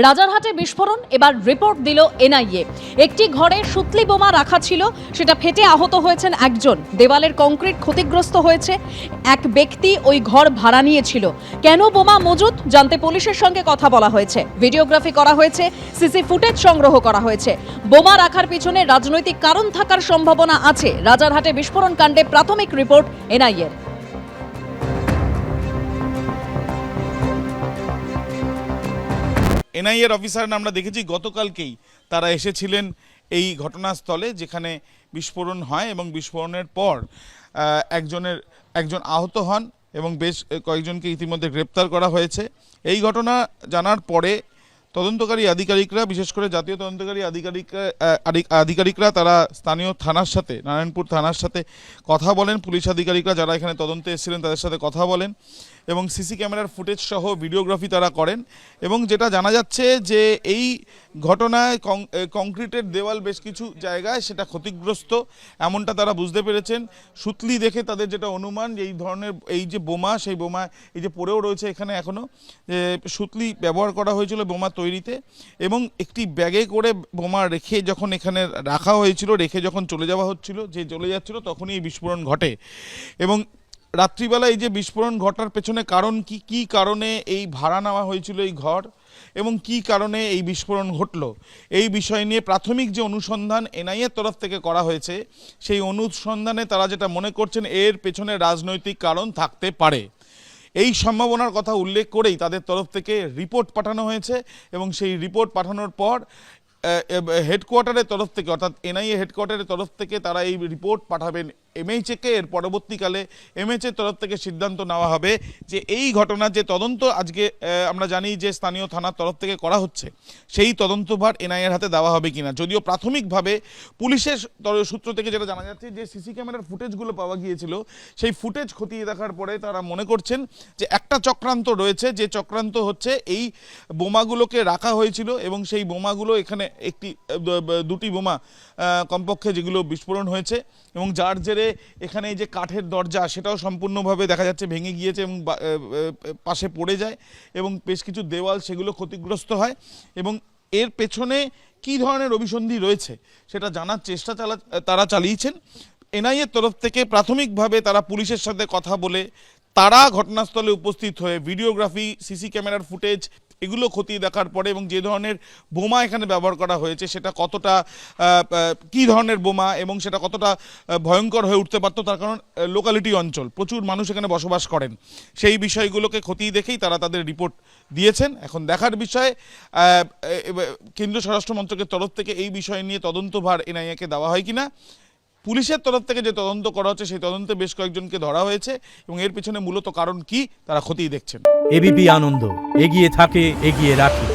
রাজারহাটে বিস্ফোরণ, এবার রিপোর্ট দিল এনআইএ। একটি ঘরে সুতলি বোমা রাখা ছিল, সেটা ফেটে আহত হয়েছেন একজন। দেওয়ালের কংক্রিট ক্ষতিগ্রস্ত হয়েছে। এক ব্যক্তি ওই ঘর ভাড়া নিয়েছিল। কেন বোমা মজুত জানতে পুলিশের সঙ্গে কথা বলা হয়েছে, ভিডিওগ্রাফি করা হয়েছে, সিসি ফুটেজ সংগ্রহ করা হয়েছে। বোমা রাখার পিছনে রাজনৈতিক কারণ থাকার সম্ভাবনা আছে। রাজারহাটে বিস্ফোরণ কাণ্ডে প্রাথমিক রিপোর্ট এনআইএর। এনআইএর অফিসার আমরা দেখেছি গতকালকেই তারা এসেছিলেন এই ঘটনাস্থলে যেখানে বিস্ফোরণ হয় এবং বিস্ফোরণের পর একজন আহত হন এবং বেশ কয়েকজনকে ইতিমধ্যে গ্রেপ্তার করা হয়েছে। এই ঘটনা জানার পরে তদন্তকারী আধিকারিকরা, বিশেষ করে জাতীয় তদন্তকারী আধিকারিকরা তারা স্থানীয় থানার সাথে, নারায়ণপুর থানার সাথে কথা বলেন। পুলিশ আধিকারিকরা যারা এখানে তদন্তে এসেছিলেন তাদের সাথে কথা বলেন এবং সিসি ক্যামেরার ফুটেজ সহ ভিডিওগ্রাফি তারা করেন। এবং যেটা জানা যাচ্ছে যে এই ঘটনায় কংক্রিটের দেওয়াল বেশ কিছু জায়গায় সেটা ক্ষতিগ্রস্ত, এমনটা তারা বুঝতে পেরেছেন। সুতলি দেখে তাদের যেটা অনুমান, এই ধরনের এই যে বোমা, সেই বোমা এই যে পড়েও রয়েছে এখানে এখনও, সুতলি ব্যবহার করা হয়েছিল বোমা তৈরিতে এবং একটি ব্যাগে করে বোমা রেখে যখন এখানে রাখা হয়েছিল, রেখে যখন চলে যাচ্ছিল তখনই এই বিস্ফোরণ ঘটে। এবং রাত্রিবেলা এই যে বিস্ফোরণ ঘটার পেছনে কারণ কি কারণে এই ভাড়া নেওয়া হয়েছিল এই ঘর এবং কি কারণে এই বিস্ফোরণ ঘটলো, এই বিষয় নিয়ে প্রাথমিক যে অনুসন্ধান এনআইএর তরফ থেকে করা হয়েছে, সেই অনুসন্ধানে তারা যেটা মনে করছেন এর পেছনে রাজনৈতিক কারণ থাকতে পারে। এই সম্ভাবনার কথা উল্লেখ করেই তাদের তরফ থেকে রিপোর্ট পাঠানো হয়েছে এবং সেই রিপোর্ট পাঠানোর পর হেডকোয়ার্টারের তরফ থেকে, অর্থাৎ এনআইএ হেডকোয়ার্টারের তরফ থেকে তারা এই রিপোর্ট পাঠাবেন এমএইচএকে। এর পরবর্তীকালে এমএইচএর তরফ থেকে সিদ্ধান্ত নেওয়া হবে যে এই ঘটনার যে তদন্ত আজকে আমরা জানি যে স্থানীয় থানার তরফ থেকে করা হচ্ছে, সেই তদন্তভার এনআইএর হাতে দেওয়া হবে কিনা। যদিও প্রাথমিকভাবে পুলিশের সূত্র থেকে যেটা জানা যাচ্ছে যে সিসি ক্যামেরার ফুটেজগুলো পাওয়া গিয়েছিল, সেই ফুটেজ খতিয়ে দেখার পরে তারা মনে করছেন যে একটা চক্রান্ত রয়েছে, যে চক্রান্ত হচ্ছে এই বোমাগুলোকে রাখা হয়েছিল এবং সেই বোমাগুলো এখানে দুটি বোমা কমপক্ষে যেগুলো বিস্ফোরণ হয়েছে এবং যার জেরে এখানে এই যে কাঠের দরজা সেটাও সম্পূর্ণভাবে দেখা যাচ্ছে ভেঙে গিয়েছে এবং পাশে পড়ে যায় এবং বেশ কিছু দেওয়াল সেগুলো ক্ষতিগ্রস্ত হয়। এবং এর পেছনে কী ধরনের অভিসন্ধি রয়েছে সেটা জানার চেষ্টা তারা চালিয়েছেন। এনআইএর তরফ থেকে প্রাথমিকভাবে তারা পুলিশের সাথে কথা বলে তারা ঘটনাস্থলে উপস্থিত হয়ে ভিডিওগ্রাফি, সিসি ক্যামেরার ফুটেজ এগুলো খতিয়ে দেখার পরে এবং যে ধরনের বোমা এখানে ব্যবহার করা হয়েছে সেটা কতটা কী ধরনের বোমা এবং সেটা কতটা ভয়ঙ্কর হয়ে উঠতে পারতো, তার কারণ লোকালিটি অঞ্চল, প্রচুর মানুষ এখানে বসবাস করেন, সেই বিষয়গুলোকে খতিয়ে দেখেই তারা তাদের রিপোর্ট দিয়েছেন। এখন দেখার বিষয় কেন্দ্রীয় স্বরাষ্ট্র মন্ত্রকের তরফ থেকে এই বিষয় নিয়ে তদন্তভার এনআইএকে দেওয়া হয় কিনা। পুলিশের তরফ থেকে যে তদন্ত করা হচ্ছে সেই তদন্তে বেশ কয়েকজনকে ধরা হয়েছে এবং এর পিছনে মূলত কারণ কি তারা খতিয়ে দেখছেন। এবিপি আনন্দ, এগিয়ে থাকে, এগিয়ে রাখে।